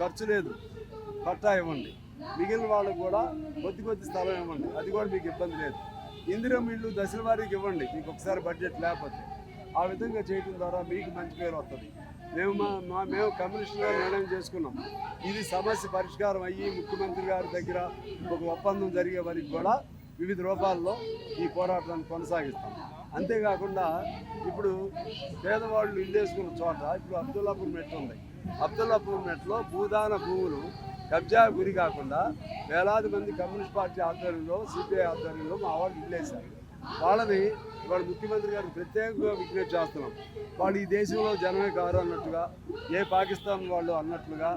ఖర్చు లేదు, పట్టా ఇవ్వండి. మిగిలిన వాళ్ళకు కూడా కొద్ది కొద్ది స్థలం ఇవ్వండి, అది కూడా మీకు ఇబ్బంది లేదు. ఇందిరమ్మ ఇల్లు దశల వారీకి ఇవ్వండి, మీకు ఒకసారి బడ్జెట్ లేకపోతే. ఆ విధంగా చేయడం ద్వారా మీకు మంచి పేరు వస్తుంది. మేము కమ్యూనిస్టుగా నిర్ణయం చేసుకున్నాం, ఇది సమస్య పరిష్కారం అయ్యి ముఖ్యమంత్రి గారి దగ్గర ఒక ఒప్పందం జరిగే వరకు కూడా వివిధ రూపాల్లో ఈ పోరాటాన్ని కొనసాగిస్తాం. అంతేకాకుండా ఇప్పుడు పేదవాళ్ళు ఇల్లు వేసుకున్న చోట ఇప్పుడు అబ్దుల్లాపూర్ మెట్ ఉంది. అబ్దుల్లాపూర్ మెట్లో భూదాన భూములు కబ్జా గురి కాకుండా వేలాది మంది కమ్యూనిస్ట్ పార్టీ ఆధ్వర్యంలో, సిపిఐ ఆధ్వర్యంలో మా వాళ్ళు ఇల్లు వేశారు. వాళ్ళని ఇవాళ ముఖ్యమంత్రి గారికి ప్రత్యేకంగా విజ్ఞప్తి చేస్తున్నాం. వాళ్ళు ఈ దేశంలో జనమే కారు అన్నట్టుగా, ఏ పాకిస్తాన్ వాళ్ళు అన్నట్లుగా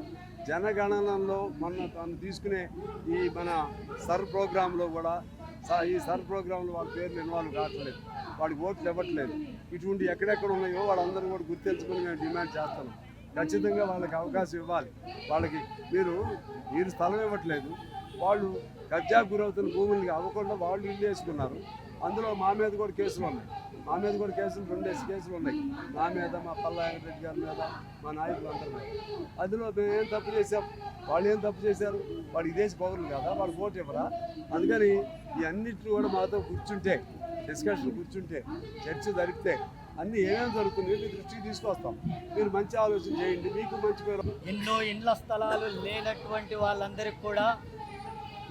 జనగణనలో తను తీసుకునే ఈ మన సర్ ప్రోగ్రాంలో కూడా ఈ సర్ ప్రోగ్రాంలో వాళ్ళ పేర్లు ఇన్వాల్వ్ కావట్లేదు, వాడికి ఓట్లు ఇవ్వట్లేదు. ఇటువంటి ఎక్కడెక్కడ ఉన్నాయో వాళ్ళందరూ కూడా గుర్తించుకుని మేము డిమాండ్ చేస్తున్నాం. ఖచ్చితంగా వాళ్ళకి అవకాశం ఇవ్వాలి. వాళ్ళకి మీరు స్థలం ఇవ్వట్లేదు, వాళ్ళు కబ్జా గురవుతున్న భూములకి అవ్వకుండా వాళ్ళు ఇల్లు వేసుకున్నారు. అందులో మా మీద కూడా కేసులు ఉన్నాయి, మా మీద కూడా రెండేసి కేసులు ఉన్నాయి, నా మీద, మా పల్లా వెంకటరెడ్డి గారి మీద, మా నాయకులందరి మీద. అందులో మేము ఏం తప్పు చేసాం, వాళ్ళు ఏం తప్పు చేశారు? వాళ్ళు ఈ దేశ పౌరులు కదా, వాళ్ళు ఓటు ఇవ్వరా? అందుకని ఈ అన్నింటినీ కూడా మాతో కూర్చుంటే, డిస్కషన్ కూర్చుంటే, చర్చ జరిగితే అన్నీ ఏమేమి జరుగుతుంది మీ దృష్టికి తీసుకొస్తాం. మీరు మంచి ఆలోచన చేయండి, మీకు మంచి పేరు. ఎన్నో ఇండ్ల స్థలాలు లేనటువంటి వాళ్ళందరికీ కూడా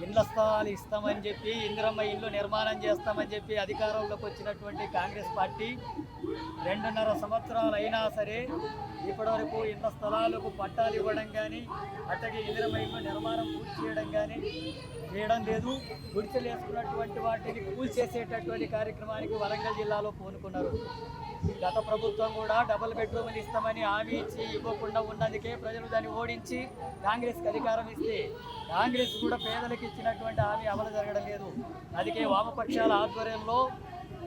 ఇండ్ల స్థలాలు ఇస్తామని చెప్పి, ఇందిరమ్మ ఇల్లు నిర్మాణం చేస్తామని చెప్పి అధికారంలోకి వచ్చినటువంటి కాంగ్రెస్ పార్టీ 2.5 సంవత్సరాలు అయినా సరే ఇప్పటివరకు ఇండ్ల స్థలాలకు పట్టాలు ఇవ్వడం కానీ, అట్లాగే ఇందిరమ్మ ఇల్లు నిర్మాణం పూర్తి చేయడం కానీ చేయడం లేదు. గుడిసెలు వేసుకున్నటువంటి వాటిని కూల్చేసేటటువంటి కార్యక్రమానికి వరంగల్ జిల్లాలో పూనుకున్నారు. గత ప్రభుత్వం కూడా డబుల్ బెడ్రూమ్లు ఇస్తామని హామీ ఇచ్చి ఇవ్వకుండా ఉన్నందుకే ప్రజలు దాన్ని ఓడించి కాంగ్రెస్కి అధికారం ఇస్తే కాంగ్రెస్ కూడా పేదలకు ఇచ్చినటువంటి హామీ అమలు జరగడం లేదు. అందుకే వామపక్షాల ఆధ్వర్యంలో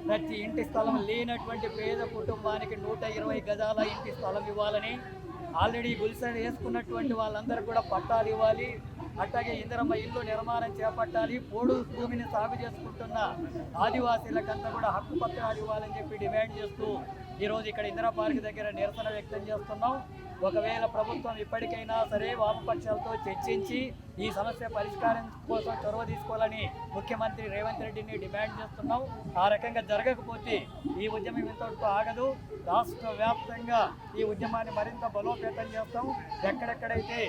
ప్రతి ఇంటి స్థలం లేనటువంటి పేద కుటుంబానికి 120 గజాల ఇంటి స్థలం ఇవ్వాలని, ఆల్రెడీ గుల్సెలు వేసుకున్నటువంటి వాళ్ళందరూ కూడా పట్టాలు ఇవ్వాలి, అట్లాగే ఇందిరమ్మ ఇల్లు నిర్మాణం చేపట్టాలి, పోడు భూమిని సాగు చేసుకుంటున్న ఆదివాసీలకంతా కూడా హక్కు పత్రాలు ఇవ్వాలని చెప్పి డిమాండ్ చేస్తూ ఈరోజు ఇక్కడ ఇందిరా పార్క్ దగ్గర నిరసన వ్యక్తం చేస్తున్నాం. ఒకవేళ ప్రభుత్వం ఇప్పటికైనా సరే వామపక్షాలతో చర్చించి ఈ సమస్య పరిష్కారం కోసం చొరవ తీసుకోవాలని ముఖ్యమంత్రి రేవంత్ రెడ్డిని డిమాండ్ చేస్తున్నాం. ఆ రకంగా జరగకపోతే ఈ ఉద్యమం ఇంతటితో ఆగదు. రాష్ట్ర వ్యాప్తంగా ఈ ఉద్యమాన్ని మరింత బలోపేతం చేస్తాం. ఎక్కడెక్కడైతే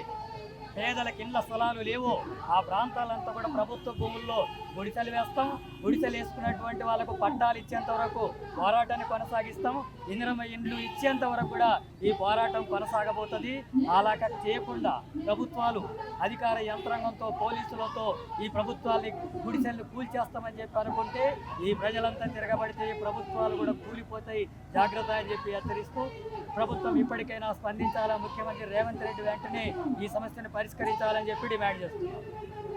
పేదలకు ఇండ్ల స్థలాలు లేవో ఆ ప్రాంతాలంతా కూడా ప్రభుత్వ భూముల్లో గుడిసెలు వేస్తాం. గుడిసెలు వేసుకున్నటువంటి వాళ్ళకు పట్టాలు ఇచ్చేంత వరకు పోరాటాన్ని కొనసాగిస్తాం. ఇందిరమ్మ ఇండ్లు ఇచ్చేంత వరకు కూడా ఈ పోరాటం కొనసాగబోతుంది. అలాగ చేయకుండా ప్రభుత్వాలు అధికార యంత్రాంగంతో, పోలీసులతో ఈ ప్రభుత్వాన్ని గుడిసెలను కూల్చేస్తామని చెప్పి అనుకుంటే ఈ ప్రజలంతా తిరగబడితే ఈ ప్రభుత్వాలు కూడా కూలిపోతాయి, జాగ్రత్త అని చెప్పి హెచ్చరిస్తూ ప్రభుత్వం ఇప్పటికైనా స్పందించాలా, ముఖ్యమంత్రి రేవంత్ రెడ్డి వెంటనే ఈ సమస్యను పరిష్కరించాలని చెప్పి డిమాండ్ చేస్తున్నారు.